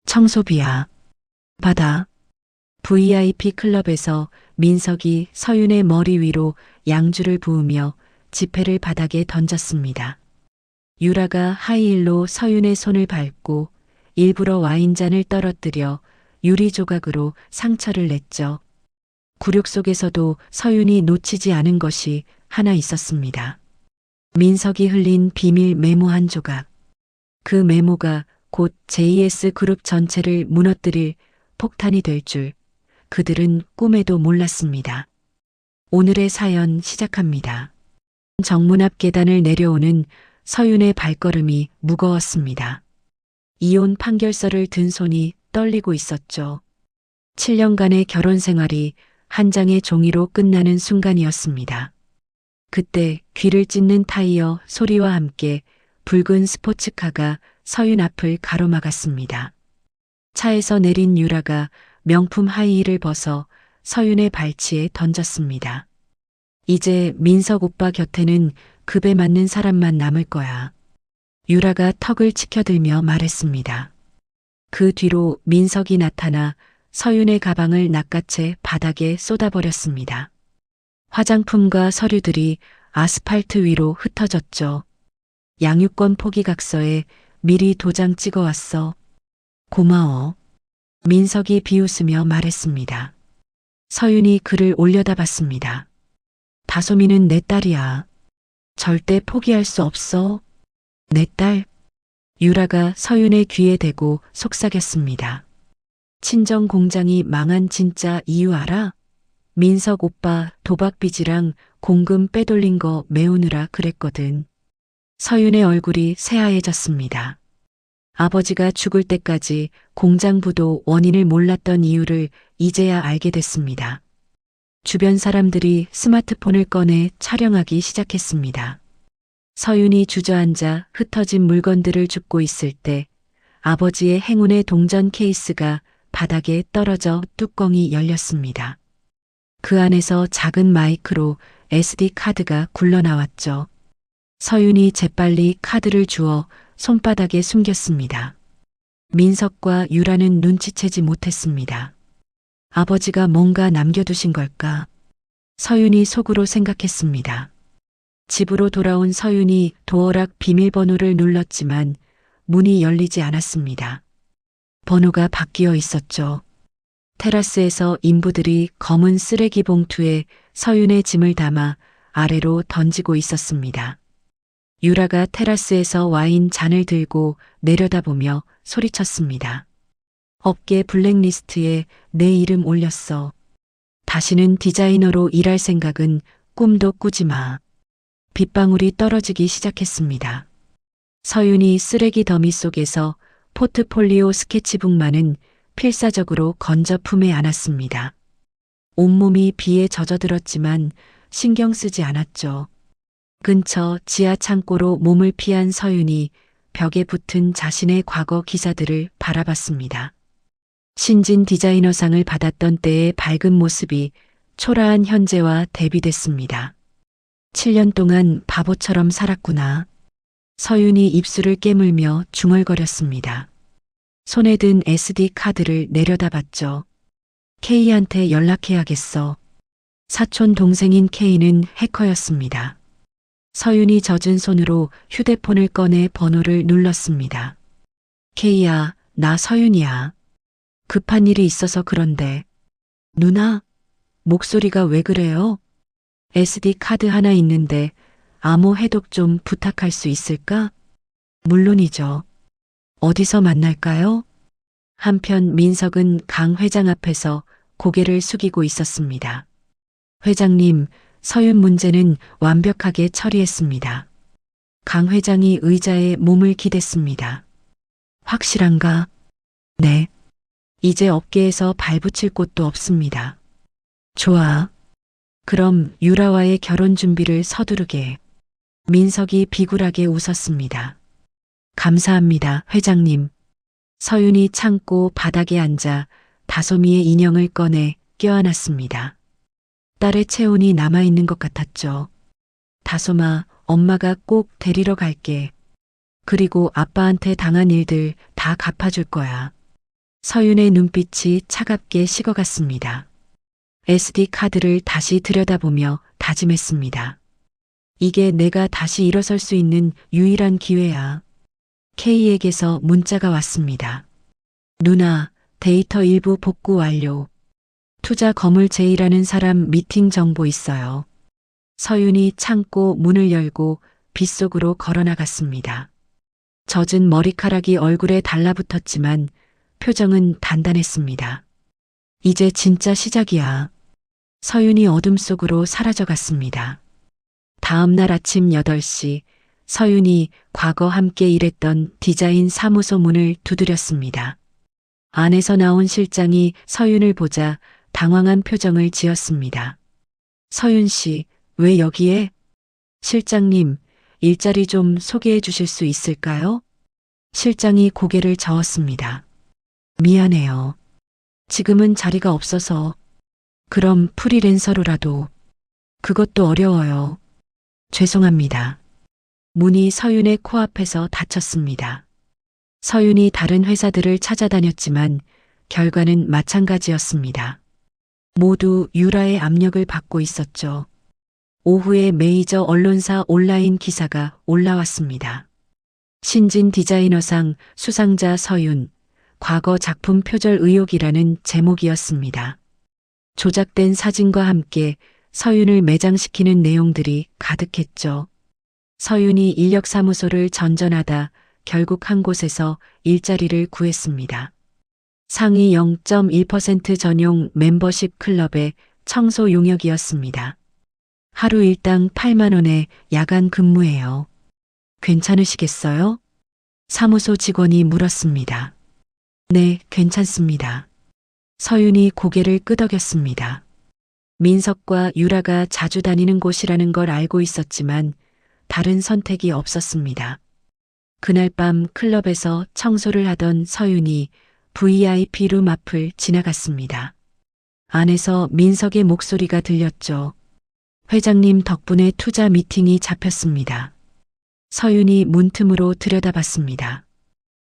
청소비야. 받아. VIP 클럽에서 민석이 서윤의 머리 위로 양주를 부으며 지폐를 바닥에 던졌습니다. 유라가 하이힐로 서윤의 손을 밟고 일부러 와인잔을 떨어뜨려 유리 조각으로 상처를 냈죠. 굴욕 속에서도 서윤이 놓치지 않은 것이 하나 있었습니다. 민석이 흘린 비밀 메모 한 조각. 그 메모가 곧 JS 그룹 전체를 무너뜨릴 폭탄이 될 줄 그들은 꿈에도 몰랐습니다. 오늘의 사연 시작합니다. 정문 앞 계단을 내려오는 서윤의 발걸음이 무거웠습니다. 이혼 판결서를 든 손이 떨리고 있었죠. 7년간의 결혼 생활이 한 장의 종이로 끝나는 순간이었습니다. 그때 귀를 찢는 타이어 소리와 함께 붉은 스포츠카가 서윤 앞을 가로막았습니다. 차에서 내린 유라가 명품 하이힐을 벗어 서윤의 발치에 던졌습니다. 이제 민석 오빠 곁에는 급에 맞는 사람만 남을 거야. 유라가 턱을 치켜들며 말했습니다. 그 뒤로 민석이 나타나 서윤의 가방을 낚아채 바닥에 쏟아버렸습니다. 화장품과 서류들이 아스팔트 위로 흩어졌죠. 양육권 포기각서에 미리 도장 찍어왔어. 고마워. 민석이 비웃으며 말했습니다. 서윤이 글을 올려다봤습니다. 다솜이는 내 딸이야. 절대 포기할 수 없어. 내 딸. 유라가 서윤의 귀에 대고 속삭였습니다. 친정 공장이 망한 진짜 이유 알아? 민석 오빠 도박빚이랑 공금 빼돌린 거 메우느라 그랬거든. 서윤의 얼굴이 새하얘졌습니다. 아버지가 죽을 때까지 공장부도 원인을 몰랐던 이유를 이제야 알게 됐습니다. 주변 사람들이 스마트폰을 꺼내 촬영하기 시작했습니다. 서윤이 주저앉아 흩어진 물건들을 줍고 있을 때 아버지의 행운의 동전 케이스가 바닥에 떨어져 뚜껑이 열렸습니다. 그 안에서 작은 마이크로 SD 카드가 굴러나왔죠. 서윤이 재빨리 카드를 주워 손바닥에 숨겼습니다. 민석과 유라는 눈치채지 못했습니다. 아버지가 뭔가 남겨두신 걸까? 서윤이 속으로 생각했습니다. 집으로 돌아온 서윤이 도어락 비밀번호를 눌렀지만 문이 열리지 않았습니다. 번호가 바뀌어 있었죠. 테라스에서 인부들이 검은 쓰레기 봉투에 서윤의 짐을 담아 아래로 던지고 있었습니다. 유라가 테라스에서 와인 잔을 들고 내려다보며 소리쳤습니다. 업계 블랙리스트에 내 이름 올렸어. 다시는 디자이너로 일할 생각은 꿈도 꾸지 마. 빗방울이 떨어지기 시작했습니다. 서윤이 쓰레기 더미 속에서 포트폴리오 스케치북만은 필사적으로 건져 품에 안았습니다. 온몸이 비에 젖어들었지만 신경 쓰지 않았죠. 근처 지하 창고로 몸을 피한 서윤이 벽에 붙은 자신의 과거 기사들을 바라봤습니다. 신진 디자이너상을 받았던 때의 밝은 모습이 초라한 현재와 대비됐습니다. 7년 동안 바보처럼 살았구나. 서윤이 입술을 깨물며 중얼거렸습니다. 손에 든 SD 카드를 내려다봤죠. K한테 연락해야겠어. 사촌 동생인 K는 해커였습니다. 서윤이 젖은 손으로 휴대폰을 꺼내 번호를 눌렀습니다. K야, 나 서윤이야. 급한 일이 있어서 그런데. 누나, 목소리가 왜 그래요? SD 카드 하나 있는데 암호 해독 좀 부탁할 수 있을까? 물론이죠. 어디서 만날까요? 한편 민석은 강 회장 앞에서 고개를 숙이고 있었습니다. 회장님, 서윤 문제는 완벽하게 처리했습니다. 강 회장이 의자에 몸을 기댔습니다. 확실한가? 네. 이제 업계에서 발붙일 곳도 없습니다. 좋아. 그럼 유라와의 결혼 준비를 서두르게. 민석이 비굴하게 웃었습니다. 감사합니다, 회장님. 서윤이 창고 바닥에 앉아 다솜이의 인형을 꺼내 껴안았습니다. 딸의 체온이 남아있는 것 같았죠. 다솜아, 엄마가 꼭 데리러 갈게. 그리고 아빠한테 당한 일들 다 갚아줄 거야. 서윤의 눈빛이 차갑게 식어갔습니다. SD카드를 다시 들여다보며 다짐했습니다. 이게 내가 다시 일어설 수 있는 유일한 기회야. K에게서 문자가 왔습니다. 누나, 데이터 일부 복구 완료. 투자 거물 제이라는 사람 미팅 정보 있어요. 서윤이 참고 문을 열고 빗속으로 걸어나갔습니다. 젖은 머리카락이 얼굴에 달라붙었지만 표정은 단단했습니다. 이제 진짜 시작이야. 서윤이 어둠 속으로 사라져갔습니다. 다음 날 아침 8시 서윤이 과거 함께 일했던 디자인 사무소 문을 두드렸습니다. 안에서 나온 실장이 서윤을 보자 당황한 표정을 지었습니다. 서윤 씨, 왜 여기에? 실장님, 일자리 좀 소개해 주실 수 있을까요? 실장이 고개를 저었습니다. 미안해요. 지금은 자리가 없어서. 그럼 프리랜서로라도. 그것도 어려워요. 죄송합니다. 문이 서윤의 코앞에서 닫혔습니다. 서윤이 다른 회사들을 찾아다녔지만 결과는 마찬가지였습니다. 모두 유라의 압력을 받고 있었죠. 오후에 메이저 언론사 온라인 기사가 올라왔습니다. 신진 디자이너상 수상자 서윤, 과거 작품 표절 의혹이라는 제목이었습니다. 조작된 사진과 함께 서윤을 매장시키는 내용들이 가득했죠. 서윤이 인력사무소를 전전하다 결국 한 곳에서 일자리를 구했습니다. 상위 0.1% 전용 멤버십 클럽의 청소 용역이었습니다. 하루 일당 8만 원에 야간 근무해요. 괜찮으시겠어요? 사무소 직원이 물었습니다. 네, 괜찮습니다. 서윤이 고개를 끄덕였습니다. 민석과 유라가 자주 다니는 곳이라는 걸 알고 있었지만 다른 선택이 없었습니다. 그날 밤 클럽에서 청소를 하던 서윤이 VIP 룸 앞을 지나갔습니다. 안에서 민석의 목소리가 들렸죠. 회장님 덕분에 투자 미팅이 잡혔습니다. 서윤이 문틈으로 들여다봤습니다.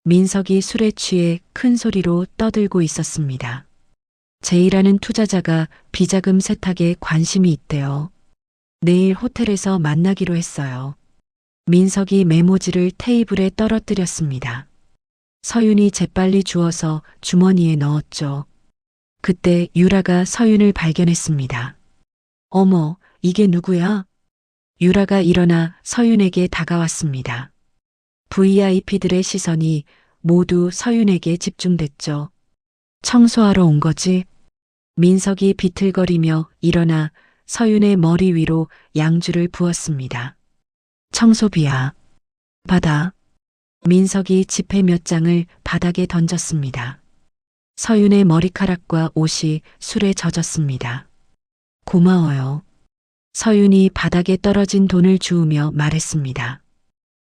민석이 술에 취해 큰 소리로 떠들고 있었습니다. 제이라는 투자자가 비자금 세탁에 관심이 있대요. 내일 호텔에서 만나기로 했어요. 민석이 메모지를 테이블에 떨어뜨렸습니다. 서윤이 재빨리 주워서 주머니에 넣었죠. 그때 유라가 서윤을 발견했습니다. 어머, 이게 누구야? 유라가 일어나 서윤에게 다가왔습니다. VIP들의 시선이 모두 서윤에게 집중됐죠. 청소하러 온 거지? 민석이 비틀거리며 일어나 서윤의 머리 위로 양주를 부었습니다. 청소비야. 받아. 민석이 지폐 몇 장을 바닥에 던졌습니다. 서윤의 머리카락과 옷이 술에 젖었습니다. 고마워요. 서윤이 바닥에 떨어진 돈을 주우며 말했습니다.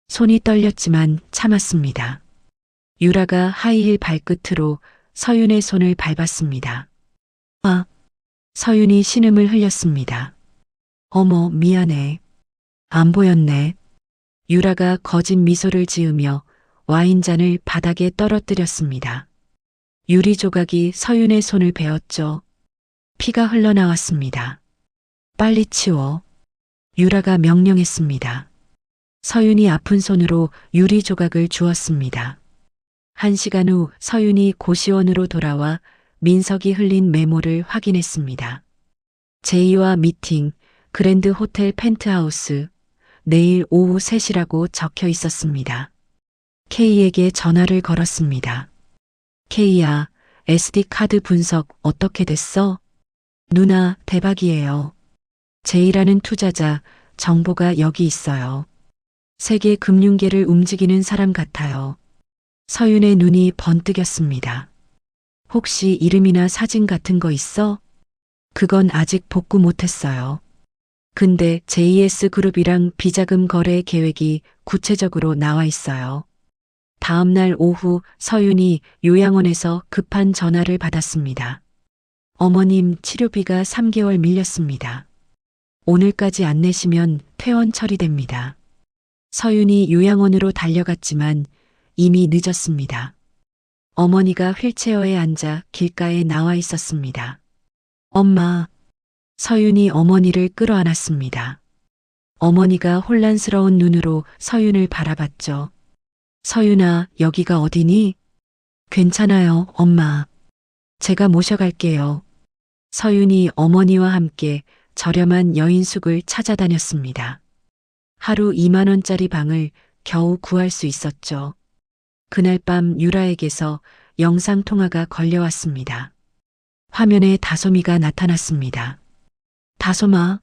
손이 떨렸지만 참았습니다. 유라가 하이힐 발끝으로 서윤의 손을 밟았습니다. 아, 서윤이 신음을 흘렸습니다. 어머, 미안해. 안 보였네. 유라가 거짓 미소를 지으며 와인잔을 바닥에 떨어뜨렸습니다. 유리 조각이 서윤의 손을 베었죠. 피가 흘러나왔습니다. 빨리 치워. 유라가 명령했습니다. 서윤이 아픈 손으로 유리 조각을 주었습니다. 1시간 후 서윤이 고시원으로 돌아와 민석이 흘린 메모를 확인했습니다. 제이와 미팅, 그랜드 호텔 펜트하우스, 내일 오후 3시라고 적혀 있었습니다. K에게 전화를 걸었습니다. K야, SD카드 분석 어떻게 됐어? 누나, 대박이에요. 제이라는 투자자, 정보가 여기 있어요. 세계 금융계를 움직이는 사람 같아요. 서윤의 눈이 번뜩였습니다. 혹시 이름이나 사진 같은 거 있어? 그건 아직 복구 못했어요. 근데 JS그룹이랑 비자금 거래 계획이 구체적으로 나와 있어요. 다음 날 오후 서윤이 요양원에서 급한 전화를 받았습니다. 어머님 치료비가 3개월 밀렸습니다. 오늘까지 안 내시면 퇴원 처리됩니다. 서윤이 요양원으로 달려갔지만 이미 늦었습니다. 어머니가 휠체어에 앉아 길가에 나와 있었습니다. 엄마. 서윤이 어머니를 끌어안았습니다. 어머니가 혼란스러운 눈으로 서윤을 바라봤죠. 서윤아, 여기가 어디니? 괜찮아요, 엄마. 제가 모셔갈게요. 서윤이 어머니와 함께 저렴한 여인숙을 찾아다녔습니다. 하루 2만 원짜리 방을 겨우 구할 수 있었죠. 그날 밤 유라에게서 영상통화가 걸려왔습니다. 화면에 다솜이가 나타났습니다. 다솜아.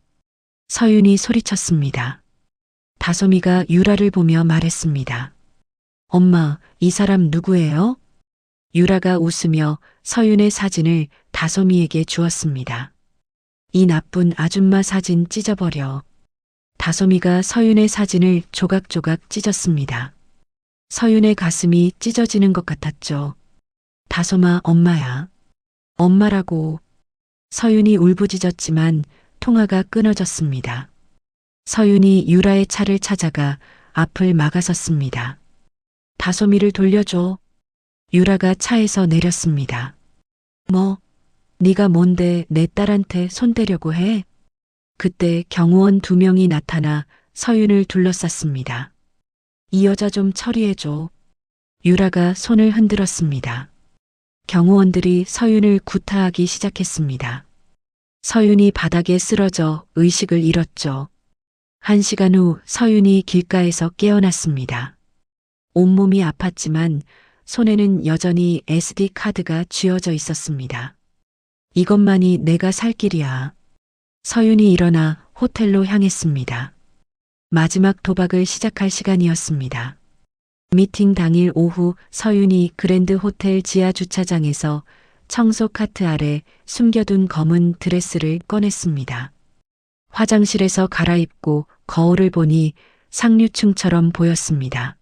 서윤이 소리쳤습니다. 다솜이가 유라를 보며 말했습니다. 엄마, 이 사람 누구예요? 유라가 웃으며 서윤의 사진을 다솜이에게 주었습니다. 이 나쁜 아줌마 사진 찢어버려. 다솜이가 서윤의 사진을 조각조각 찢었습니다. 서윤의 가슴이 찢어지는 것 같았죠. 다솜아, 엄마야. 엄마라고. 서윤이 울부짖었지만 통화가 끊어졌습니다. 서윤이 유라의 차를 찾아가 앞을 막아섰습니다. 다솜이를 돌려줘. 유라가 차에서 내렸습니다. 뭐, 네가 뭔데 내 딸한테 손대려고 해? 그때 경호원 2명이 나타나 서윤을 둘러쌌습니다. 이 여자 좀 처리해줘. 유라가 손을 흔들었습니다. 경호원들이 서윤을 구타하기 시작했습니다. 서윤이 바닥에 쓰러져 의식을 잃었죠. 1시간 후 서윤이 길가에서 깨어났습니다. 온몸이 아팠지만 손에는 여전히 SD카드가 쥐어져 있었습니다. 이것만이 내가 살 길이야. 서윤이 일어나 호텔로 향했습니다. 마지막 도박을 시작할 시간이었습니다. 미팅 당일 오후 서윤이 그랜드 호텔 지하 주차장에서 청소 카트 아래 숨겨둔 검은 드레스를 꺼냈습니다. 화장실에서 갈아입고 거울을 보니 상류층처럼 보였습니다.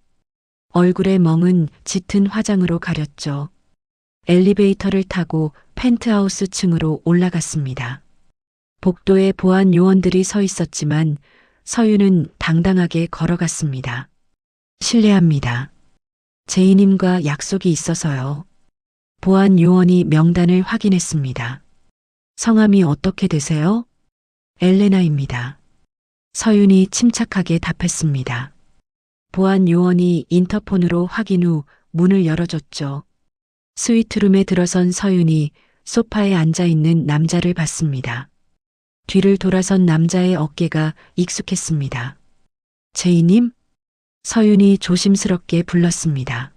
얼굴의 멍은 짙은 화장으로 가렸죠. 엘리베이터를 타고 펜트하우스 층으로 올라갔습니다. 복도에 보안 요원들이 서 있었지만 서윤은 당당하게 걸어갔습니다. 실례합니다. 제이님과 약속이 있어서요. 보안 요원이 명단을 확인했습니다. 성함이 어떻게 되세요? 엘레나입니다. 서윤이 침착하게 답했습니다. 보안 요원이 인터폰으로 확인 후 문을 열어줬죠. 스위트룸에 들어선 서윤이 소파에 앉아있는 남자를 봤습니다. 뒤를 돌아선 남자의 어깨가 익숙했습니다. 제이님? 서윤이 조심스럽게 불렀습니다.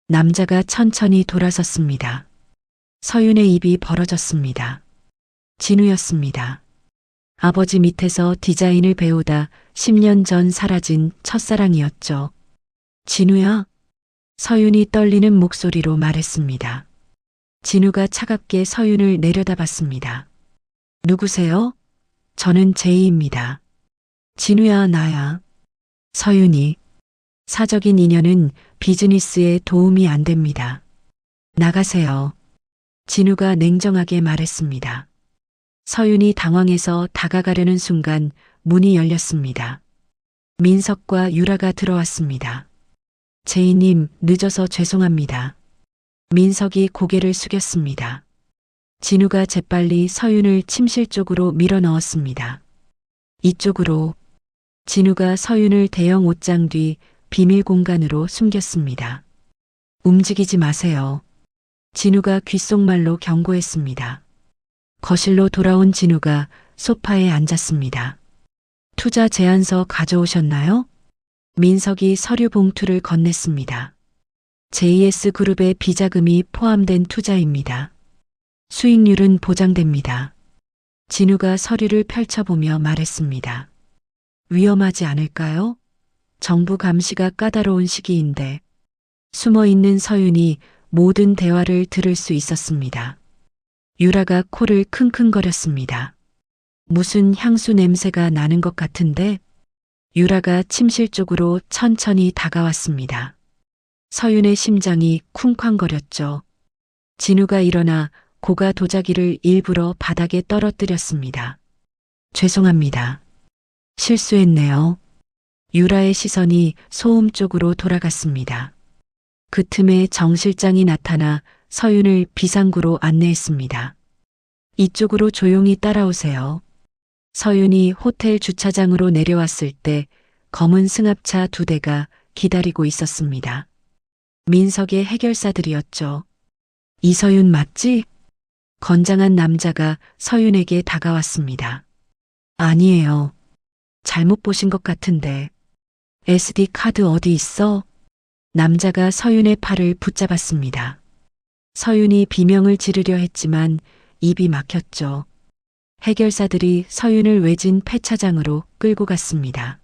남자가 천천히 돌아섰습니다. 서윤의 입이 벌어졌습니다. 진우였습니다. 아버지 밑에서 디자인을 배우다 10년 전 사라진 첫사랑이었죠. 진우야? 서윤이 떨리는 목소리로 말했습니다. 진우가 차갑게 서윤을 내려다봤습니다. 누구세요? 저는 제이입니다. 진우야, 나야. 서윤이. 사적인 인연은 비즈니스에 도움이 안 됩니다. 나가세요. 진우가 냉정하게 말했습니다. 서윤이 당황해서 다가가려는 순간 문이 열렸습니다. 민석과 유라가 들어왔습니다. 제이님, 늦어서 죄송합니다. 민석이 고개를 숙였습니다. 진우가 재빨리 서윤을 침실 쪽으로 밀어 넣었습니다. 이쪽으로. 진우가 서윤을 대형 옷장 뒤 비밀 공간으로 숨겼습니다. 움직이지 마세요. 진우가 귓속말로 경고했습니다. 거실로 돌아온 진우가 소파에 앉았습니다. 투자 제안서 가져오셨나요? 민석이 서류 봉투를 건넸습니다. JS그룹의 비자금이 포함된 투자입니다. 수익률은 보장됩니다. 진우가 서류를 펼쳐보며 말했습니다. 위험하지 않을까요? 정부 감시가 까다로운 시기인데. 숨어있는 서윤이 모든 대화를 들을 수 있었습니다. 유라가 코를 킁킁거렸습니다. 무슨 향수 냄새가 나는 것 같은데? 유라가 침실 쪽으로 천천히 다가왔습니다. 서윤의 심장이 쿵쾅거렸죠. 진우가 일어나 고가 도자기를 일부러 바닥에 떨어뜨렸습니다. 죄송합니다. 실수했네요. 유라의 시선이 소음 쪽으로 돌아갔습니다. 그 틈에 정 실장이 나타나 서윤을 비상구로 안내했습니다. 이쪽으로 조용히 따라오세요. 서윤이 호텔 주차장으로 내려왔을 때 검은 승합차 2대가 기다리고 있었습니다. 민석의 해결사들이었죠. 이서윤 맞지? 건장한 남자가 서윤에게 다가왔습니다. 아니에요. 잘못 보신 것 같은데. SD 카드 어디 있어? 남자가 서윤의 팔을 붙잡았습니다. 서윤이 비명을 지르려 했지만 입이 막혔죠. 해결사들이 서윤을 외진 폐차장으로 끌고 갔습니다.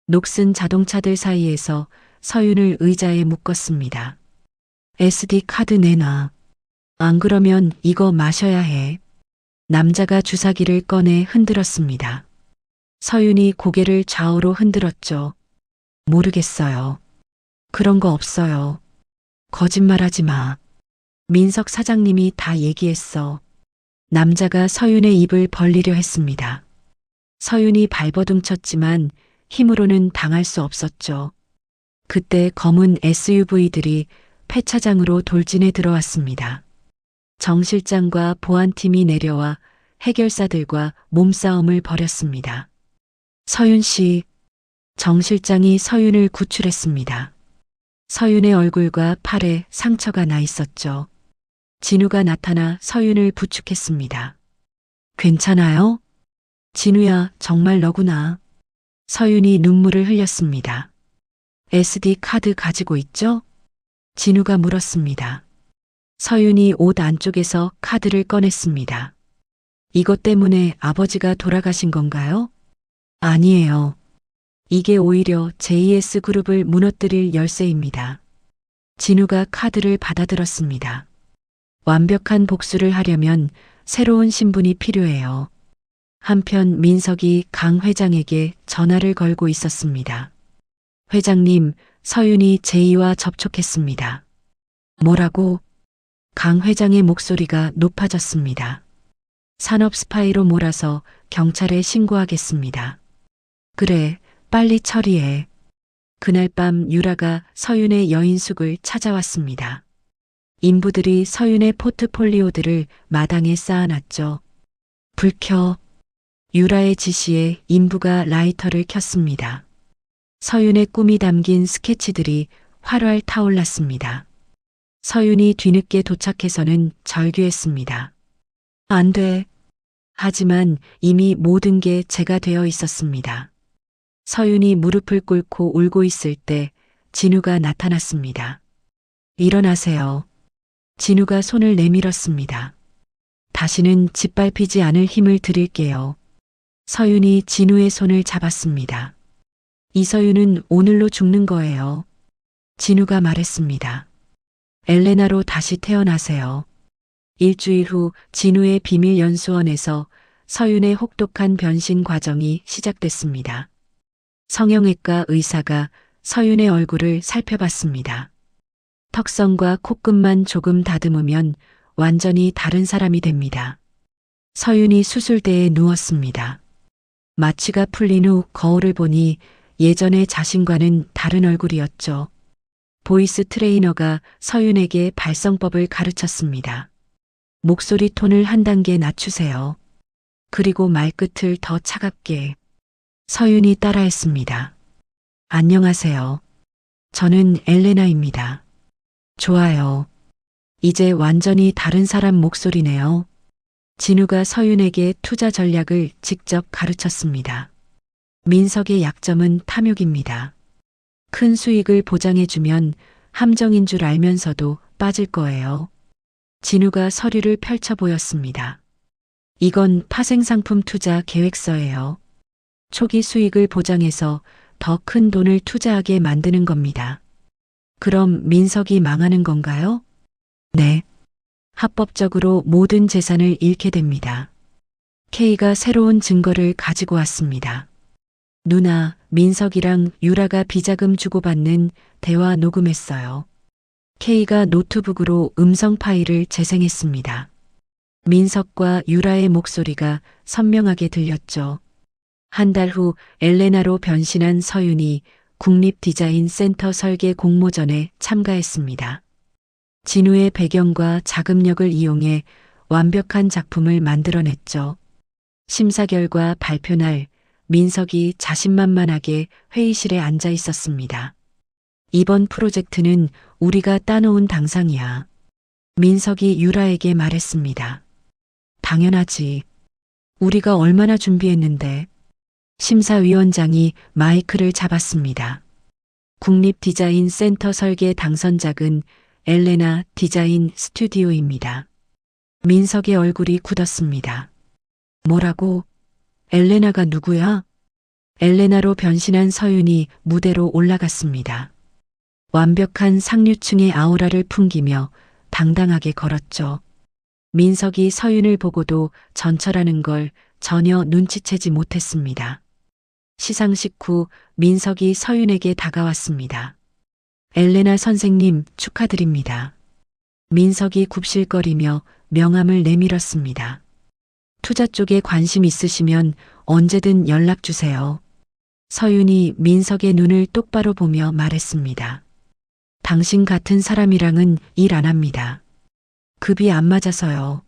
녹슨 자동차들 사이에서 서윤을 의자에 묶었습니다. SD 카드 내놔. 안 그러면 이거 마셔야 해. 남자가 주사기를 꺼내 흔들었습니다. 서윤이 고개를 좌우로 흔들었죠. 모르겠어요. 그런 거 없어요. 거짓말하지 마. 민석 사장님이 다 얘기했어. 남자가 서윤의 입을 벌리려 했습니다. 서윤이 발버둥 쳤지만 힘으로는 당할 수 없었죠. 그때 검은 SUV들이 폐차장으로 돌진해 들어왔습니다. 정 실장과 보안팀이 내려와 해결사들과 몸싸움을 벌였습니다. 서윤 씨, 정 실장이 서윤을 구출했습니다. 서윤의 얼굴과 팔에 상처가 나 있었죠. 진우가 나타나 서윤을 부축했습니다. 괜찮아요? 진우야, 정말 너구나. 서윤이 눈물을 흘렸습니다. SD 카드 가지고 있죠? 진우가 물었습니다. 서윤이 옷 안쪽에서 카드를 꺼냈습니다. 이것 때문에 아버지가 돌아가신 건가요? 아니에요. 이게 오히려 JS그룹을 무너뜨릴 열쇠입니다. 진우가 카드를 받아들었습니다. 완벽한 복수를 하려면 새로운 신분이 필요해요. 한편 민석이 강 회장에게 전화를 걸고 있었습니다. 회장님, 서윤이 제이와 접촉했습니다. 뭐라고? 강 회장의 목소리가 높아졌습니다. 산업 스파이로 몰아서 경찰에 신고하겠습니다. 그래, 빨리 처리해. 그날 밤 유라가 서윤의 여인숙을 찾아왔습니다. 인부들이 서윤의 포트폴리오들을 마당에 쌓아놨죠. 불 켜. 유라의 지시에 인부가 라이터를 켰습니다. 서윤의 꿈이 담긴 스케치들이 활활 타올랐습니다. 서윤이 뒤늦게 도착해서는 절규했습니다. 안 돼. 하지만 이미 모든 게 제가 되어 있었습니다. 서윤이 무릎을 꿇고 울고 있을 때 진우가 나타났습니다. 일어나세요. 진우가 손을 내밀었습니다. 다시는 짓밟히지 않을 힘을 드릴게요. 서윤이 진우의 손을 잡았습니다. 이서윤은 오늘로 죽는 거예요. 진우가 말했습니다. 엘레나로 다시 태어나세요. 일주일 후 진우의 비밀연수원에서 서윤의 혹독한 변신 과정이 시작됐습니다. 성형외과 의사가 서윤의 얼굴을 살펴봤습니다. 턱선과 콧끝만 조금 다듬으면 완전히 다른 사람이 됩니다. 서윤이 수술대에 누웠습니다. 마취가 풀린 후 거울을 보니 예전의 자신과는 다른 얼굴이었죠. 보이스 트레이너가 서윤에게 발성법을 가르쳤습니다. 목소리 톤을 한 단계 낮추세요. 그리고 말끝을 더 차갑게. 서윤이 따라했습니다. 안녕하세요. 저는 엘레나입니다. 좋아요. 이제 완전히 다른 사람 목소리네요. 진우가 서윤에게 투자 전략을 직접 가르쳤습니다. 민석의 약점은 탐욕입니다. 큰 수익을 보장해주면 함정인 줄 알면서도 빠질 거예요. 진우가 서류를 펼쳐 보였습니다. 이건 파생상품 투자 계획서예요. 초기 수익을 보장해서 더 큰 돈을 투자하게 만드는 겁니다. 그럼 민석이 망하는 건가요? 네. 합법적으로 모든 재산을 잃게 됩니다. K가 새로운 증거를 가지고 왔습니다. 누나, 민석이랑 유라가 비자금 주고받는 대화 녹음했어요. K가 노트북으로 음성 파일을 재생했습니다. 민석과 유라의 목소리가 선명하게 들렸죠. 한 달 후 엘레나로 변신한 서윤이 국립디자인센터 설계 공모전에 참가했습니다. 진우의 배경과 자금력을 이용해 완벽한 작품을 만들어냈죠. 심사 결과 발표 날 민석이 자신만만하게 회의실에 앉아 있었습니다. 이번 프로젝트는 우리가 따놓은 당상이야. 민석이 유라에게 말했습니다. 당연하지. 우리가 얼마나 준비했는데. 심사위원장이 마이크를 잡았습니다. 국립디자인센터 설계 당선작은 엘레나 디자인 스튜디오입니다. 민석의 얼굴이 굳었습니다. 뭐라고? 엘레나가 누구야? 엘레나로 변신한 서윤이 무대로 올라갔습니다. 완벽한 상류층의 아우라를 풍기며 당당하게 걸었죠. 민석이 서윤을 보고도 전철하는 걸 전혀 눈치채지 못했습니다. 시상식 후 민석이 서윤에게 다가왔습니다. 엘레나 선생님 축하드립니다. 민석이 굽실거리며 명함을 내밀었습니다. 투자 쪽에 관심 있으시면 언제든 연락 주세요. 서윤이 민석의 눈을 똑바로 보며 말했습니다. 당신 같은 사람이랑은 일 안 합니다. 급이 안 맞아서요.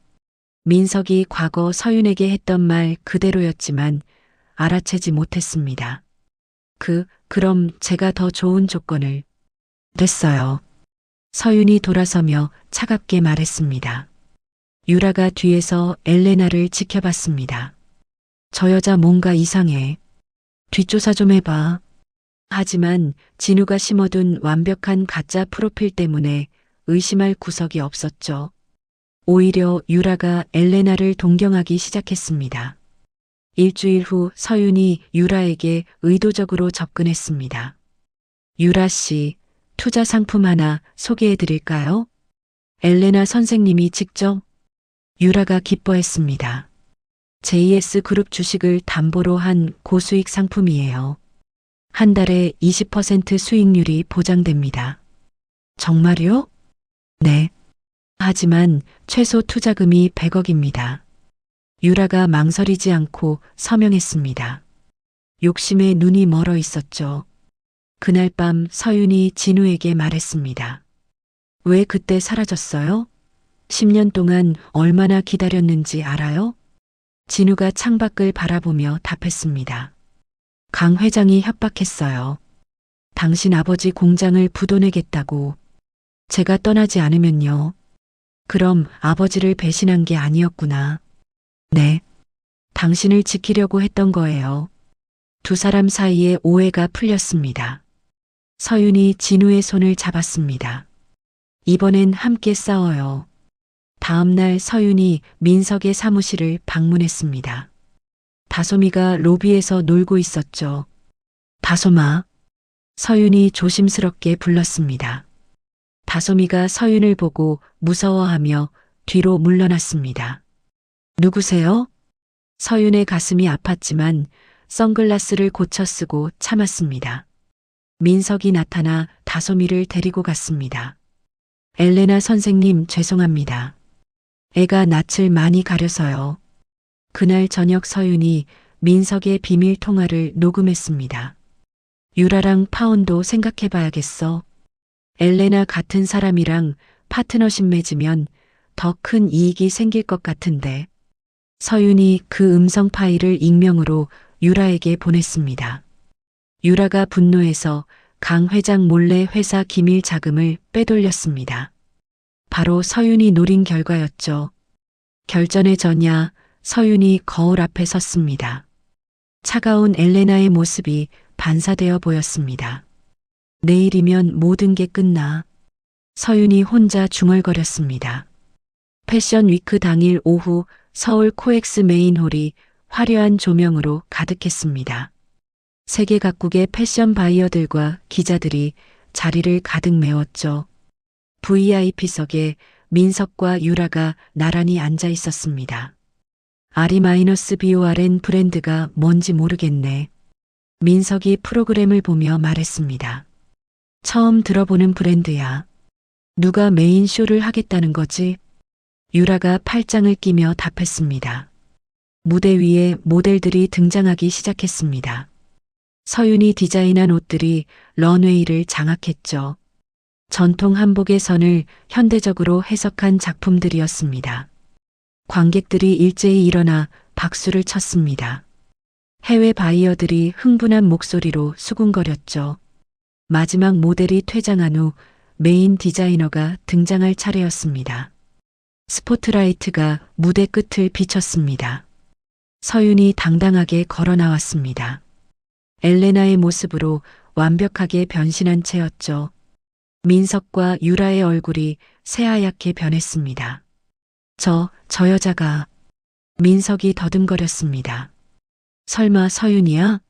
민석이 과거 서윤에게 했던 말 그대로였지만 알아채지 못했습니다. 그럼 제가 더 좋은 조건을. 됐어요. 서윤이 돌아서며 차갑게 말했습니다. 유라가 뒤에서 엘레나를 지켜봤습니다. 저 여자 뭔가 이상해. 뒷조사 좀 해봐. 하지만 진우가 심어둔 완벽한 가짜 프로필 때문에 의심할 구석이 없었죠. 오히려 유라가 엘레나를 동경하기 시작했습니다. 일주일 후 서윤이 유라에게 의도적으로 접근했습니다. 유라 씨, 투자 상품 하나 소개해 드릴까요? 엘레나 선생님이 직접? 유라가 기뻐했습니다. JS 그룹 주식을 담보로 한 고수익 상품이에요. 한 달에 20% 수익률이 보장됩니다. 정말요? 네. 하지만 최소 투자금이 100억입니다. 유라가 망설이지 않고 서명했습니다. 욕심에 눈이 멀어 있었죠. 그날 밤 서윤이 진우에게 말했습니다. 왜 그때 사라졌어요? 10년 동안 얼마나 기다렸는지 알아요? 진우가 창밖을 바라보며 답했습니다. 강 회장이 협박했어요. 당신 아버지 공장을 부도내겠다고. 제가 떠나지 않으면요. 그럼 아버지를 배신한 게 아니었구나. 네. 당신을 지키려고 했던 거예요. 두 사람 사이에 오해가 풀렸습니다. 서윤이 진우의 손을 잡았습니다. 이번엔 함께 싸워요. 다음 날 서윤이 민석의 사무실을 방문했습니다. 다솜이가 로비에서 놀고 있었죠. 다솜아. 서윤이 조심스럽게 불렀습니다. 다솜이가 서윤을 보고 무서워하며 뒤로 물러났습니다. 누구세요? 서윤의 가슴이 아팠지만 선글라스를 고쳐 쓰고 참았습니다. 민석이 나타나 다솜이를 데리고 갔습니다. 엘레나 선생님 죄송합니다. 애가 낯을 많이 가려서요. 그날 저녁 서윤이 민석의 비밀 통화를 녹음했습니다. 유라랑 파혼도 생각해봐야겠어. 엘레나 같은 사람이랑 파트너십 맺으면 더 큰 이익이 생길 것 같은데. 서윤이 그 음성 파일을 익명으로 유라에게 보냈습니다. 유라가 분노해서 강 회장 몰래 회사 기밀 자금을 빼돌렸습니다. 바로 서윤이 노린 결과였죠. 결전의 전야 서윤이 거울 앞에 섰습니다. 차가운 엘레나의 모습이 반사되어 보였습니다. 내일이면 모든 게 끝나. 서윤이 혼자 중얼거렸습니다. 패션 위크 당일 오후 서울 코엑스 메인홀이 화려한 조명으로 가득했습니다. 세계 각국의 패션 바이어들과 기자들이 자리를 가득 메웠죠. VIP석에 민석과 유라가 나란히 앉아 있었습니다. RE-BORN 브랜드가 뭔지 모르겠네. 민석이 프로그램을 보며 말했습니다. 처음 들어보는 브랜드야. 누가 메인 쇼를 하겠다는 거지? 유라가 팔짱을 끼며 답했습니다. 무대 위에 모델들이 등장하기 시작했습니다. 서윤이 디자인한 옷들이 런웨이를 장악했죠. 전통 한복의 선을 현대적으로 해석한 작품들이었습니다. 관객들이 일제히 일어나 박수를 쳤습니다. 해외 바이어들이 흥분한 목소리로 수군거렸죠. 마지막 모델이 퇴장한 후 메인 디자이너가 등장할 차례였습니다. 스포트라이트가 무대 끝을 비췄습니다. 서윤이 당당하게 걸어 나왔습니다. 엘레나의 모습으로 완벽하게 변신한 채였죠. 민석과 유라의 얼굴이 새하얗게 변했습니다. 저 여자가. 민석이 더듬거렸습니다. 설마 서윤이야?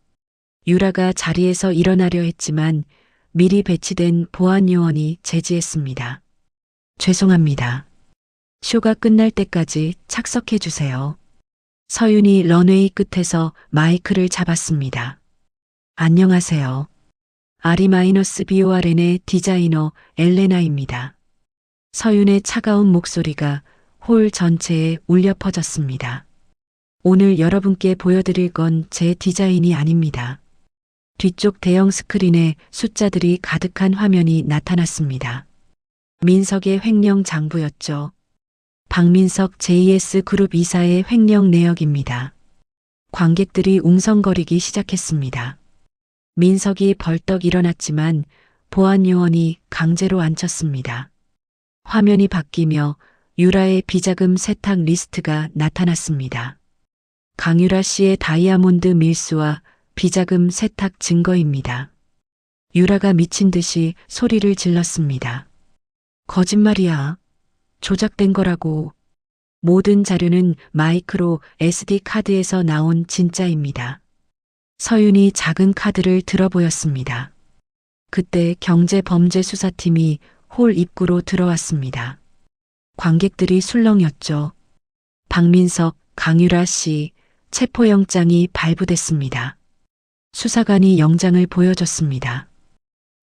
유라가 자리에서 일어나려 했지만 미리 배치된 보안 요원이 제지했습니다. 죄송합니다. 쇼가 끝날 때까지 착석해 주세요. 서윤이 런웨이 끝에서 마이크를 잡았습니다. 안녕하세요. RE-BORN의 디자이너 엘레나입니다. 서윤의 차가운 목소리가 홀 전체에 울려 퍼졌습니다. 오늘 여러분께 보여드릴 건 제 디자인이 아닙니다. 뒤쪽 대형 스크린에 숫자들이 가득한 화면이 나타났습니다. 민석의 횡령 장부였죠. 박민석 JS 그룹 이사의 횡령 내역입니다. 관객들이 웅성거리기 시작했습니다. 민석이 벌떡 일어났지만 보안 요원이 강제로 앉혔습니다. 화면이 바뀌며 유라의 비자금 세탁 리스트가 나타났습니다. 강유라 씨의 다이아몬드 밀수와 비자금 세탁 증거입니다. 유라가 미친 듯이 소리를 질렀습니다. 거짓말이야. 조작된 거라고. 모든 자료는 마이크로 SD 카드에서 나온 진짜입니다. 서윤이 작은 카드를 들어 보였습니다. 그때 경제범죄수사팀이 홀 입구로 들어왔습니다. 관객들이 술렁였죠. 박민석, 강유라 씨, 체포영장이 발부됐습니다. 수사관이 영장을 보여줬습니다.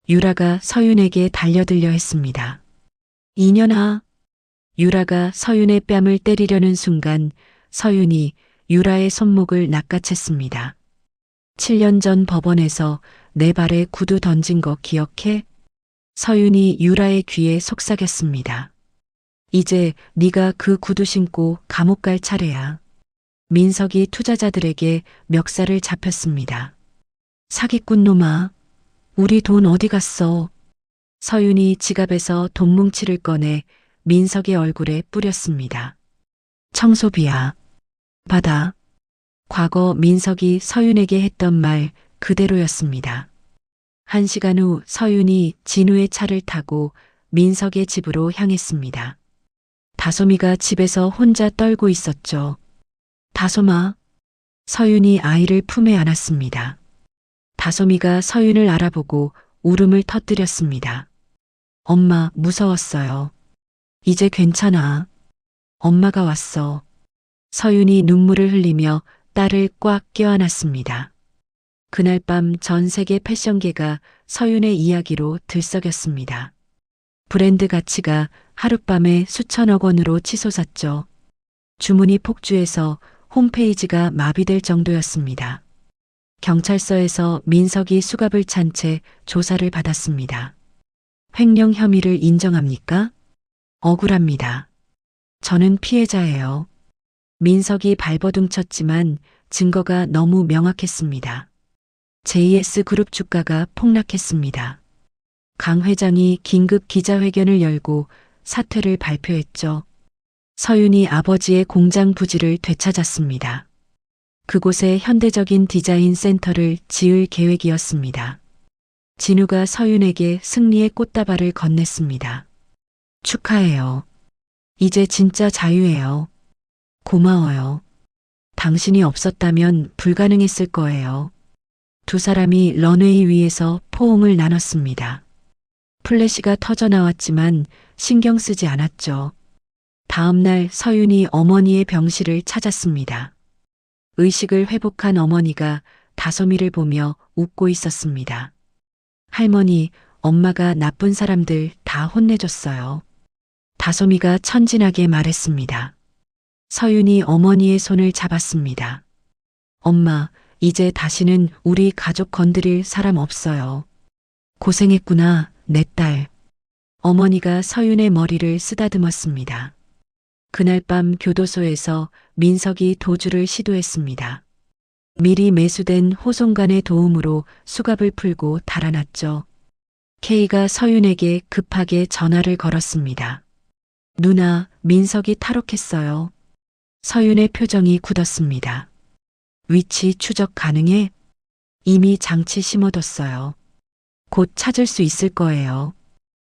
유라가 서윤에게 달려들려 했습니다. 이년아. 유라가 서윤의 뺨을 때리려는 순간 서윤이 유라의 손목을 낚아챘습니다. 7년 전 법원에서 내 발에 구두 던진 거 기억해? 서윤이 유라의 귀에 속삭였습니다. 이제 네가 그 구두 신고 감옥 갈 차례야. 민석이 투자자들에게 멱살을 잡혔습니다. 사기꾼 놈아. 우리 돈 어디 갔어? 서윤이 지갑에서 돈 뭉치를 꺼내 민석의 얼굴에 뿌렸습니다. 청소비야. 받아. 과거 민석이 서윤에게 했던 말 그대로였습니다. 1시간 후 서윤이 진우의 차를 타고 민석의 집으로 향했습니다. 다솜이가 집에서 혼자 떨고 있었죠. 다솜아. 서윤이 아이를 품에 안았습니다. 다솜이가 서윤을 알아보고 울음을 터뜨렸습니다. 엄마, 무서웠어요. 이제 괜찮아. 엄마가 왔어. 서윤이 눈물을 흘리며 딸을 꽉 껴안았습니다. 그날 밤 전 세계 패션계가 서윤의 이야기로 들썩였습니다. 브랜드 가치가 하룻밤에 수천억 원으로 치솟았죠. 주문이 폭주해서 홈페이지가 마비될 정도였습니다. 경찰서에서 민석이 수갑을 찬 채 조사를 받았습니다. 횡령 혐의를 인정합니까? 억울합니다. 저는 피해자예요. 민석이 발버둥 쳤지만 증거가 너무 명확했습니다. JS 그룹 주가가 폭락했습니다. 강 회장이 긴급 기자회견을 열고 사퇴를 발표했죠. 서윤이 아버지의 공장 부지를 되찾았습니다. 그곳에 현대적인 디자인 센터를 지을 계획이었습니다. 진우가 서윤에게 승리의 꽃다발을 건넸습니다. 축하해요. 이제 진짜 자유예요. 고마워요. 당신이 없었다면 불가능했을 거예요. 두 사람이 런웨이 위에서 포옹을 나눴습니다. 플래시가 터져 나왔지만 신경 쓰지 않았죠. 다음 날 서윤이 어머니의 병실을 찾았습니다. 의식을 회복한 어머니가 다솜이를 보며 웃고 있었습니다. 할머니, 엄마가 나쁜 사람들 다 혼내줬어요. 다솜이가 천진하게 말했습니다. 서윤이 어머니의 손을 잡았습니다. 엄마, 이제 다시는 우리 가족 건드릴 사람 없어요. 고생했구나, 내 딸. 어머니가 서윤의 머리를 쓰다듬었습니다. 그날 밤 교도소에서 민석이 도주를 시도했습니다. 미리 매수된 호송관의 도움으로 수갑을 풀고 달아났죠. K가 서윤에게 급하게 전화를 걸었습니다. 누나, 민석이 탈옥했어요. 서윤의 표정이 굳었습니다. 위치 추적 가능해? 이미 장치 심어뒀어요. 곧 찾을 수 있을 거예요.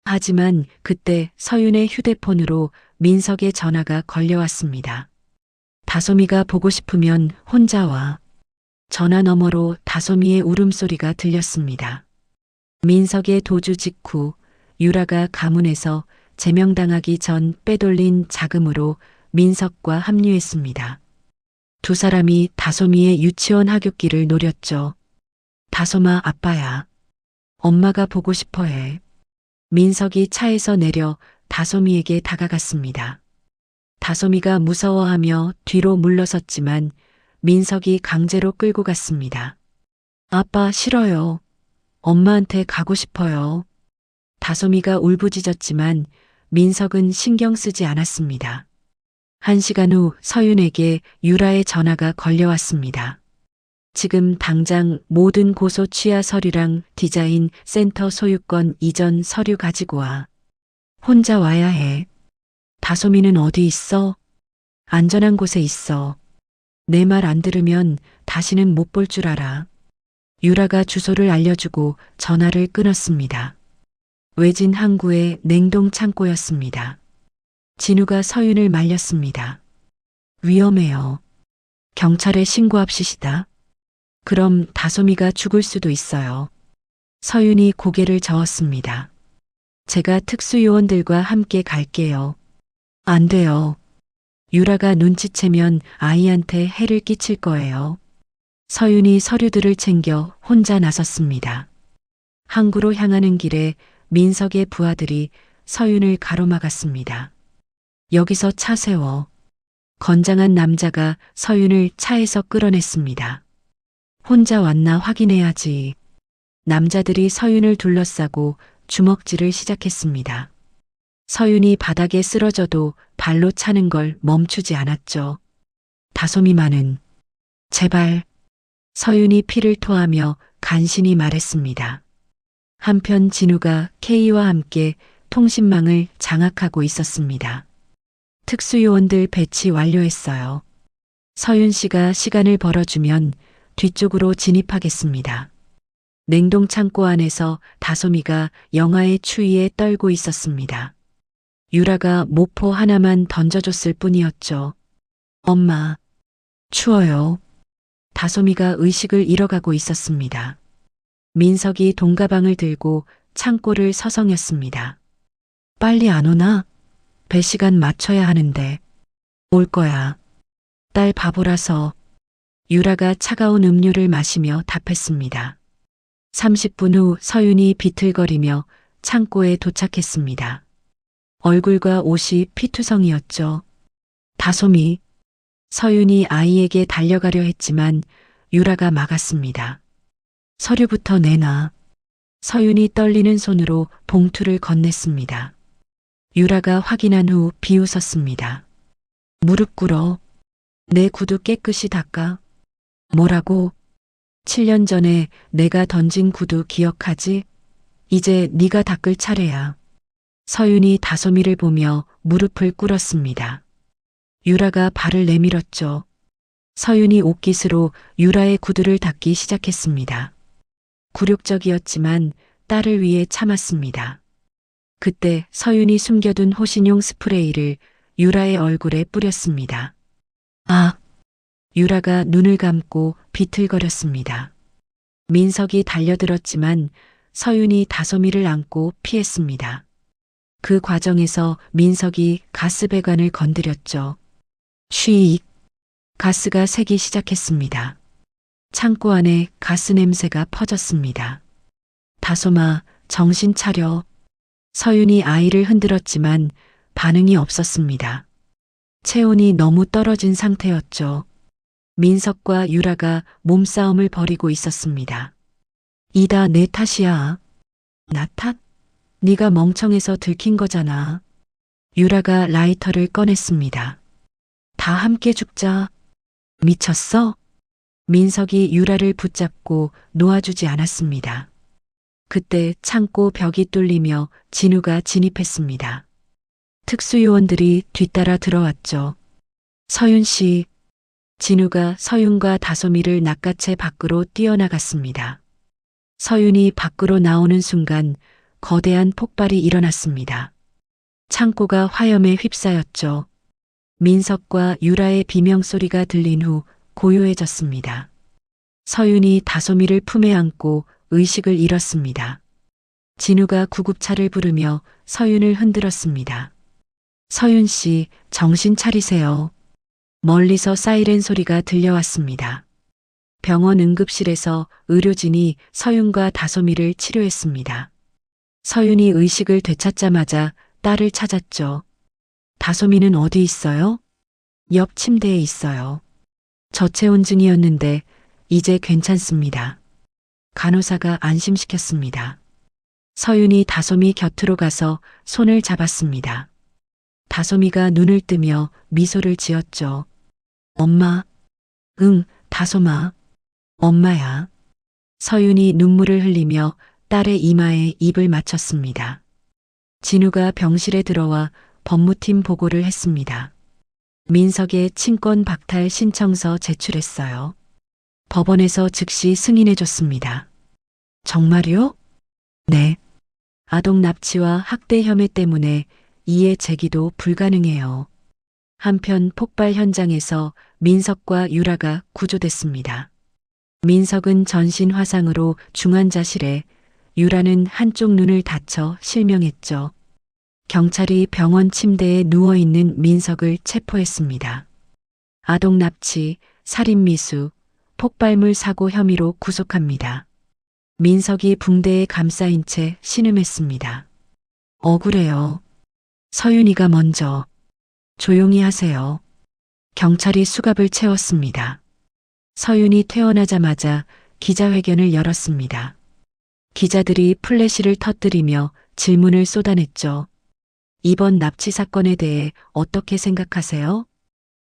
하지만 그때 서윤의 휴대폰으로 민석의 전화가 걸려왔습니다. 다솜이가 보고 싶으면 혼자 와. 전화 너머로 다솜이의 울음소리가 들렸습니다. 민석의 도주 직후 유라가 가문에서 제명당하기 전 빼돌린 자금으로 민석과 합류했습니다. 두 사람이 다솜이의 유치원 하굣길을 노렸죠. 다솜아, 아빠야. 엄마가 보고 싶어 해. 민석이 차에서 내려 다솜이에게 다가갔습니다. 다솜이가 무서워하며 뒤로 물러섰지만 민석이 강제로 끌고 갔습니다. 아빠, 싫어요. 엄마한테 가고 싶어요. 다솜이가 울부짖었지만 민석은 신경 쓰지 않았습니다. 1시간 후 서윤에게 유라의 전화가 걸려왔습니다. 지금 당장 모든 고소 취하 서류랑 디자인 센터 소유권 이전 서류 가지고 와. 혼자 와야 해. 다솜이는 어디 있어? 안전한 곳에 있어. 내 말 안 들으면 다시는 못 볼 줄 알아. 유라가 주소를 알려주고 전화를 끊었습니다. 외진 항구의 냉동 창고였습니다. 진우가 서윤을 말렸습니다. 위험해요. 경찰에 신고합시다. 그럼 다솜이가 죽을 수도 있어요. 서윤이 고개를 저었습니다. 제가 특수요원들과 함께 갈게요. 안 돼요. 유라가 눈치채면 아이한테 해를 끼칠 거예요. 서윤이 서류들을 챙겨 혼자 나섰습니다. 항구로 향하는 길에 민석의 부하들이 서윤을 가로막았습니다. 여기서 차 세워. 건장한 남자가 서윤을 차에서 끌어냈습니다. 혼자 왔나 확인해야지. 남자들이 서윤을 둘러싸고 주먹질을 시작했습니다. 서윤이 바닥에 쓰러져도 발로 차는 걸 멈추지 않았죠. 다솜이만은 제발. 서윤이 피를 토하며 간신히 말했습니다. 한편 진우가 K와 함께 통신망을 장악하고 있었습니다. 특수요원들 배치 완료했어요. 서윤 씨가 시간을 벌어주면 뒤쪽으로 진입하겠습니다. 냉동 창고 안에서 다솜이가 영하의 추위에 떨고 있었습니다. 유라가 모포 하나만 던져줬을 뿐이었죠. 엄마, 추워요. 다솜이가 의식을 잃어가고 있었습니다. 민석이 돈가방을 들고 창고를 서성였습니다. 빨리 안 오나? 배 시간 맞춰야 하는데. 올 거야. 딸 바보라서. 유라가 차가운 음료를 마시며 답했습니다. 30분 후 서윤이 비틀거리며 창고에 도착했습니다. 얼굴과 옷이 피투성이었죠. 다솜이. 서윤이 아이에게 달려가려 했지만 유라가 막았습니다. 서류부터 내놔. 서윤이 떨리는 손으로 봉투를 건넸습니다. 유라가 확인한 후 비웃었습니다. 무릎 꿇어. 내 구두 깨끗이 닦아. 뭐라고? 7년 전에 내가 던진 구두 기억하지? 이제 네가 닦을 차례야. 서윤이 다솜이를 보며 무릎을 꿇었습니다. 유라가 발을 내밀었죠. 서윤이 옷깃으로 유라의 구두를 닦기 시작했습니다. 굴욕적이었지만 딸을 위해 참았습니다. 그때 서윤이 숨겨둔 호신용 스프레이를 유라의 얼굴에 뿌렸습니다. 아! 유라가 눈을 감고 비틀거렸습니다. 민석이 달려들었지만 서윤이 다솜이를 안고 피했습니다. 그 과정에서 민석이 가스배관을 건드렸죠. 쉬익! 가스가 새기 시작했습니다. 창고 안에 가스 냄새가 퍼졌습니다. 다솜아, 정신 차려. 서윤이 아이를 흔들었지만 반응이 없었습니다. 체온이 너무 떨어진 상태였죠. 민석과 유라가 몸싸움을 벌이고 있었습니다. 이다 내 탓이야. 나 탓? 네가 멍청해서 들킨 거잖아. 유라가 라이터를 꺼냈습니다. 다 함께 죽자. 미쳤어? 민석이 유라를 붙잡고 놓아주지 않았습니다. 그때 창고 벽이 뚫리며 진우가 진입했습니다. 특수요원들이 뒤따라 들어왔죠. 서윤 씨. 진우가 서윤과 다솜이를 낚아채 밖으로 뛰어나갔습니다. 서윤이 밖으로 나오는 순간 거대한 폭발이 일어났습니다. 창고가 화염에 휩싸였죠. 민석과 유라의 비명소리가 들린 후 고요해졌습니다. 서윤이 다솜이를 품에 안고 의식을 잃었습니다. 진우가 구급차를 부르며 서윤을 흔들었습니다. 서윤 씨, 정신 차리세요. 멀리서 사이렌 소리가 들려왔습니다. 병원 응급실에서 의료진이 서윤과 다솜이를 치료했습니다. 서윤이 의식을 되찾자마자 딸을 찾았죠. 다솜이는 어디 있어요? 옆 침대에 있어요. 저체온 중이었는데 이제 괜찮습니다. 간호사가 안심시켰습니다. 서윤이 다솜이 곁으로 가서 손을 잡았습니다. 다솜이가 눈을 뜨며 미소를 지었죠. 엄마. 응, 다솜아. 엄마야. 서윤이 눈물을 흘리며 딸의 이마에 입을 맞췄습니다. 진우가 병실에 들어와 법무팀 보고를 했습니다. 민석의 친권 박탈 신청서 제출했어요. 법원에서 즉시 승인해줬습니다. 정말요? 네. 아동 납치와 학대 혐의 때문에 이해 제기도 불가능해요. 한편 폭발 현장에서 민석과 유라가 구조됐습니다. 민석은 전신 화상으로 중환자실에, 유라는 한쪽 눈을 다쳐 실명했죠. 경찰이 병원 침대에 누워있는 민석을 체포했습니다. 아동 납치, 살인미수, 폭발물 사고 혐의로 구속합니다. 민석이 붕대에 감싸인 채 신음했습니다. 억울해요. 서윤이가 먼저. 조용히 하세요. 경찰이 수갑을 채웠습니다. 서윤이 퇴원하자마자 기자회견을 열었습니다. 기자들이 플래시를 터뜨리며 질문을 쏟아냈죠. 이번 납치 사건에 대해 어떻게 생각하세요?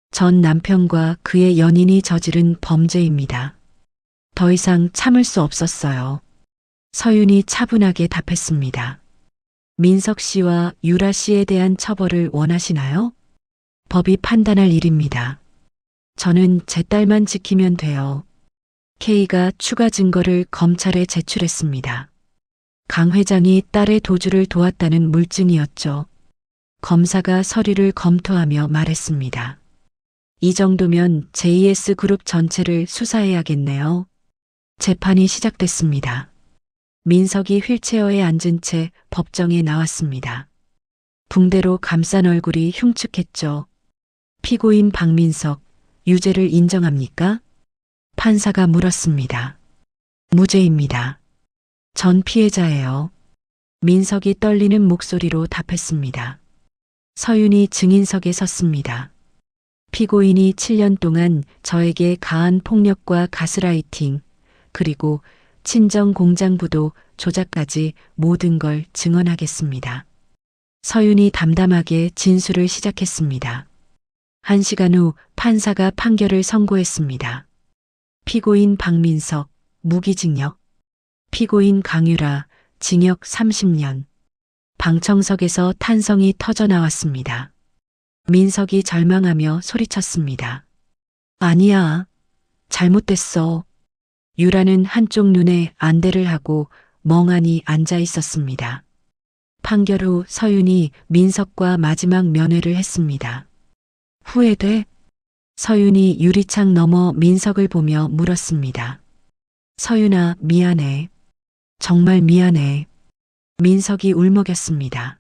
전 남편과 그의 연인이 저지른 범죄입니다. 더 이상 참을 수 없었어요. 서윤이 차분하게 답했습니다. 민석 씨와 유라 씨에 대한 처벌을 원하시나요? 법이 판단할 일입니다. 저는 제 딸만 지키면 돼요. K가 추가 증거를 검찰에 제출했습니다. 강 회장이 딸의 도주를 도왔다는 물증이었죠. 검사가 서류를 검토하며 말했습니다. 이 정도면 JS 그룹 전체를 수사해야겠네요. 재판이 시작됐습니다. 민석이 휠체어에 앉은 채 법정에 나왔습니다. 붕대로 감싼 얼굴이 흉측했죠. 피고인 박민석, 유죄를 인정합니까? 판사가 물었습니다. 무죄입니다. 전 피해자예요. 민석이 떨리는 목소리로 답했습니다. 서윤이 증인석에 섰습니다. 피고인이 7년 동안 저에게 가한 폭력과 가스라이팅, 그리고 친정 공장부도 조작까지 모든 걸 증언하겠습니다. 서윤이 담담하게 진술을 시작했습니다. 1시간 후 판사가 판결을 선고했습니다. 피고인 박민석, 무기징역. 피고인 강유라, 징역 30년. 방청석에서 탄성이 터져 나왔습니다. 민석이 절망하며 소리쳤습니다. 아니야. 잘못됐어. 유라는 한쪽 눈에 안대를 하고 멍하니 앉아 있었습니다. 판결 후 서윤이 민석과 마지막 면회를 했습니다. 후회돼? 서윤이 유리창 너머 민석을 보며 물었습니다. 서윤아, 미안해. 정말 미안해. 민석이 울먹였습니다.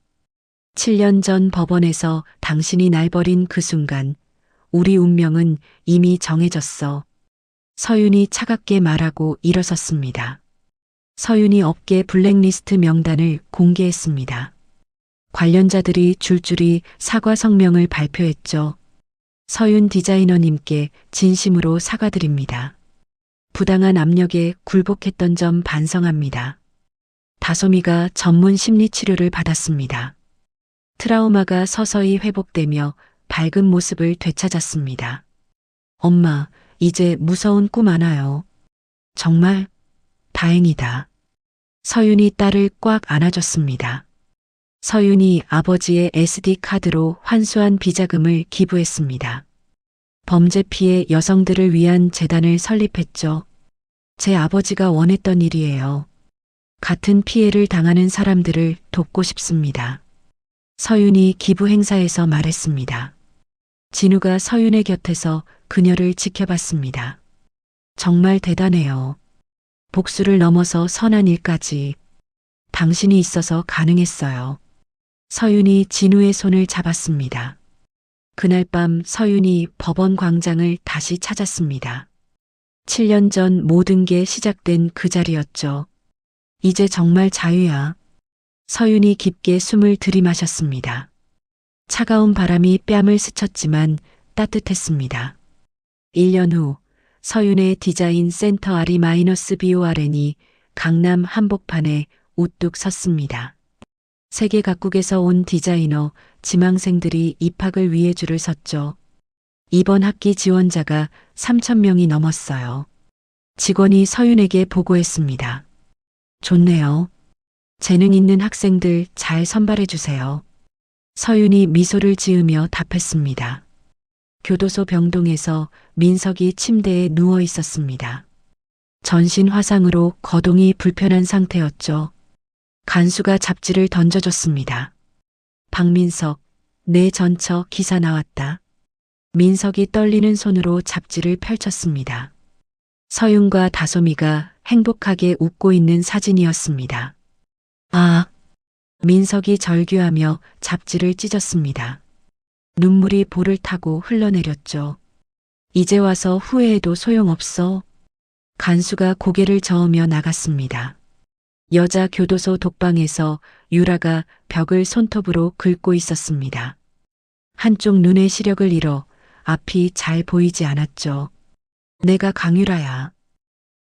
7년 전 법원에서 당신이 날 버린 그 순간 우리 운명은 이미 정해졌어. 서윤이 차갑게 말하고 일어섰습니다. 서윤이 업계 블랙리스트 명단을 공개했습니다. 관련자들이 줄줄이 사과 성명을 발표했죠. 서윤 디자이너님께 진심으로 사과드립니다. 부당한 압력에 굴복했던 점 반성합니다. 다솜이가 전문 심리 치료를 받았습니다. 트라우마가 서서히 회복되며 밝은 모습을 되찾았습니다. 엄마, 이제 무서운 꿈 안 와요. 정말 다행이다. 서윤이 딸을 꽉 안아줬습니다. 서윤이 아버지의 SD카드로 환수한 비자금을 기부했습니다. 범죄 피해 여성들을 위한 재단을 설립했죠. 제 아버지가 원했던 일이에요. 같은 피해를 당하는 사람들을 돕고 싶습니다. 서윤이 기부 행사에서 말했습니다. 진우가 서윤의 곁에서 그녀를 지켜봤습니다. 정말 대단해요. 복수를 넘어서 선한 일까지. 당신이 있어서 가능했어요. 서윤이 진우의 손을 잡았습니다. 그날 밤 서윤이 법원 광장을 다시 찾았습니다. 7년 전 모든 게 시작된 그 자리였죠. 이제 정말 자유야. 서윤이 깊게 숨을 들이마셨습니다. 차가운 바람이 뺨을 스쳤지만 따뜻했습니다. 1년 후 서윤의 디자인 센터 RE-BORN이 강남 한복판에 우뚝 섰습니다. 세계 각국에서 온 디자이너, 지망생들이 입학을 위해 줄을 섰죠. 이번 학기 지원자가 3,000명이 넘었어요. 직원이 서윤에게 보고했습니다. 좋네요. 재능 있는 학생들 잘 선발해 주세요. 서윤이 미소를 지으며 답했습니다. 교도소 병동에서 민석이 침대에 누워 있었습니다. 전신 화상으로 거동이 불편한 상태였죠. 간수가 잡지를 던져줬습니다. 박민석, 내 전처 기사 나왔다. 민석이 떨리는 손으로 잡지를 펼쳤습니다. 서윤과 다솜이가 행복하게 웃고 있는 사진이었습니다. 아, 민석이 절규하며 잡지를 찢었습니다. 눈물이 볼을 타고 흘러내렸죠. 이제 와서 후회해도 소용없어. 간수가 고개를 저으며 나갔습니다. 여자 교도소 독방에서 유라가 벽을 손톱으로 긁고 있었습니다. 한쪽 눈의 시력을 잃어 앞이 잘 보이지 않았죠. 내가 강유라야.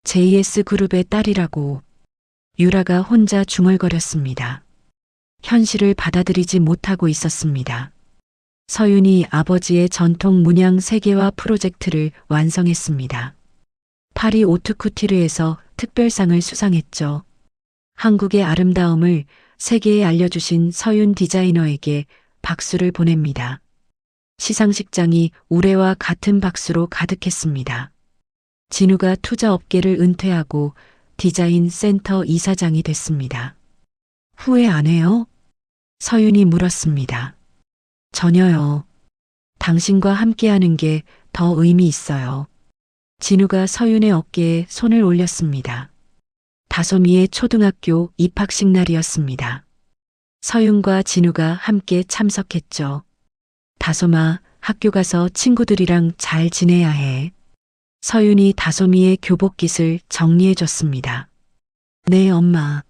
JS그룹의 딸이라고. 유라가 혼자 중얼거렸습니다. 현실을 받아들이지 못하고 있었습니다. 서윤이 아버지의 전통 문양 세계화 프로젝트를 완성했습니다. 파리 오트쿠티르에서 특별상을 수상했죠. 한국의 아름다움을 세계에 알려주신 서윤 디자이너에게 박수를 보냅니다. 시상식장이 우레와 같은 박수로 가득했습니다. 진우가 투자 업계를 은퇴하고 디자인 센터 이사장이 됐습니다. 후회 안 해요? 서윤이 물었습니다. 전혀요. 당신과 함께하는 게 더 의미 있어요. 진우가 서윤의 어깨에 손을 올렸습니다. 다솜이의 초등학교 입학식 날이었습니다. 서윤과 진우가 함께 참석했죠. 다솜아, 학교 가서 친구들이랑 잘 지내야 해. 서윤이 다솜이의 교복깃을 정리해줬습니다. 네, 엄마.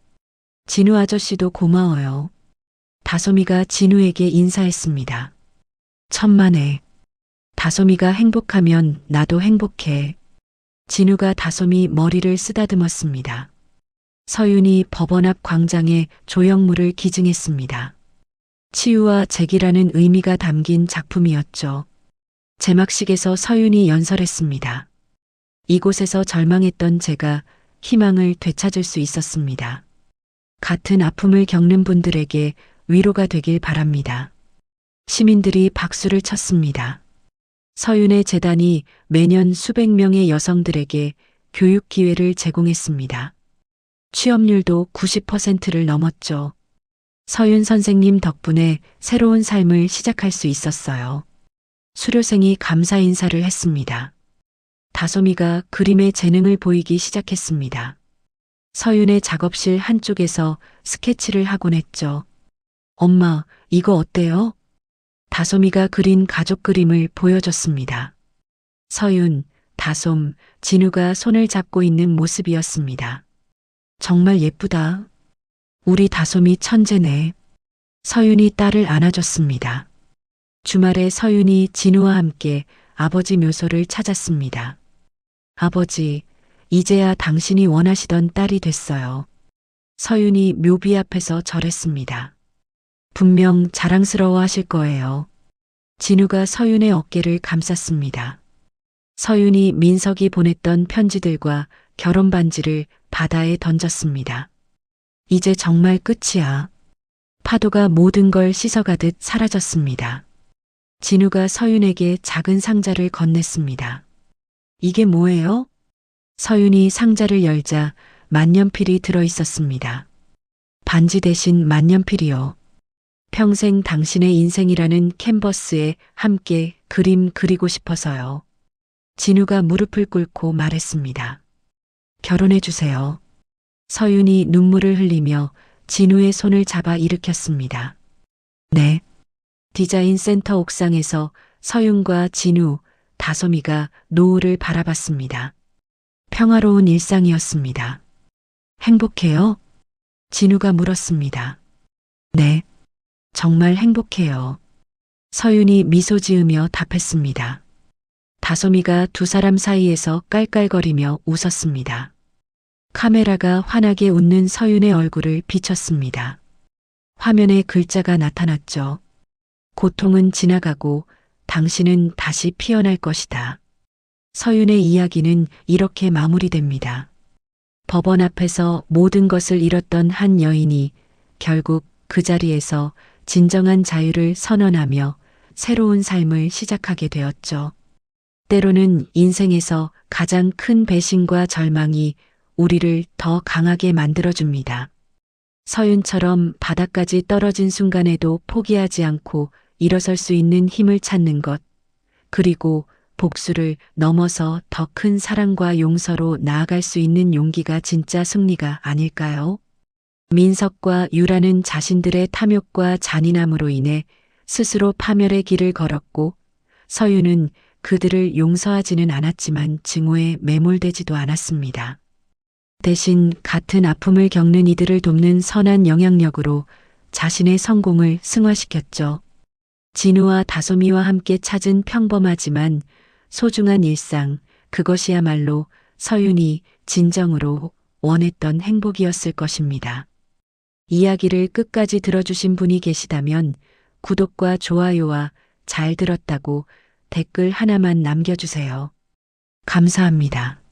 진우 아저씨도 고마워요. 다솜이가 진우에게 인사했습니다. 천만에. 다솜이가 행복하면 나도 행복해. 진우가 다솜이 머리를 쓰다듬었습니다. 서윤이 법원 앞 광장에 조형물을 기증했습니다. 치유와 재기라는 의미가 담긴 작품이었죠. 제막식에서 서윤이 연설했습니다. 이곳에서 절망했던 제가 희망을 되찾을 수 있었습니다. 같은 아픔을 겪는 분들에게 위로가 되길 바랍니다. 시민들이 박수를 쳤습니다. 서윤의 재단이 매년 수백 명의 여성들에게 교육 기회를 제공했습니다. 취업률도 90%를 넘었죠. 서윤 선생님 덕분에 새로운 삶을 시작할 수 있었어요. 수료생이 감사 인사를 했습니다. 다솜이가 그림의 재능을 보이기 시작했습니다. 서윤의 작업실 한쪽에서 스케치를 하곤 했죠. 엄마, 이거 어때요? 다솜이가 그린 가족 그림을 보여줬습니다. 서윤, 다솜, 진우가 손을 잡고 있는 모습이었습니다. 정말 예쁘다. 우리 다솜이 천재네. 서윤이 딸을 안아줬습니다. 주말에 서윤이 진우와 함께 아버지 묘소를 찾았습니다. 아버지, 이제야 당신이 원하시던 딸이 됐어요. 서윤이 묘비 앞에서 절했습니다. 분명 자랑스러워 하실 거예요. 진우가 서윤의 어깨를 감쌌습니다. 서윤이 민석이 보냈던 편지들과 결혼 반지를 바다에 던졌습니다. 이제 정말 끝이야. 파도가 모든 걸 씻어가듯 사라졌습니다. 진우가 서윤에게 작은 상자를 건넸습니다. 이게 뭐예요? 서윤이 상자를 열자 만년필이 들어 있었습니다. 반지 대신 만년필이요. 평생 당신의 인생이라는 캔버스에 함께 그림 그리고 싶어서요. 진우가 무릎을 꿇고 말했습니다. 결혼해 주세요. 서윤이 눈물을 흘리며 진우의 손을 잡아 일으켰습니다. 네. 디자인 센터 옥상에서 서윤과 진우, 다솜이가 노을을 바라봤습니다. 평화로운 일상이었습니다. 행복해요? 진우가 물었습니다. 네. 정말 행복해요. 서윤이 미소 지으며 답했습니다. 다솜이가 두 사람 사이에서 깔깔거리며 웃었습니다. 카메라가 환하게 웃는 서윤의 얼굴을 비췄습니다. 화면에 글자가 나타났죠. 고통은 지나가고 당신은 다시 피어날 것이다. 서윤의 이야기는 이렇게 마무리됩니다. 법원 앞에서 모든 것을 잃었던 한 여인이 결국 그 자리에서 진정한 자유를 선언하며 새로운 삶을 시작하게 되었죠. 때로는 인생에서 가장 큰 배신과 절망이 우리를 더 강하게 만들어줍니다. 서윤처럼 바닥까지 떨어진 순간에도 포기하지 않고 일어설 수 있는 힘을 찾는 것, 그리고 복수를 넘어서 더 큰 사랑과 용서로 나아갈 수 있는 용기가 진짜 승리가 아닐까요? 민석과 유라는 자신들의 탐욕과 잔인함으로 인해 스스로 파멸의 길을 걸었고, 서윤은 그들을 용서하지는 않았지만 증오에 매몰되지도 않았습니다. 대신 같은 아픔을 겪는 이들을 돕는 선한 영향력으로 자신의 성공을 승화시켰죠. 진우와 다솜이와 함께 찾은 평범하지만 소중한 일상, 그것이야말로 서윤이 진정으로 원했던 행복이었을 것입니다. 이야기를 끝까지 들어주신 분이 계시다면 구독과 좋아요와 잘 들었다고 댓글 하나만 남겨주세요. 감사합니다.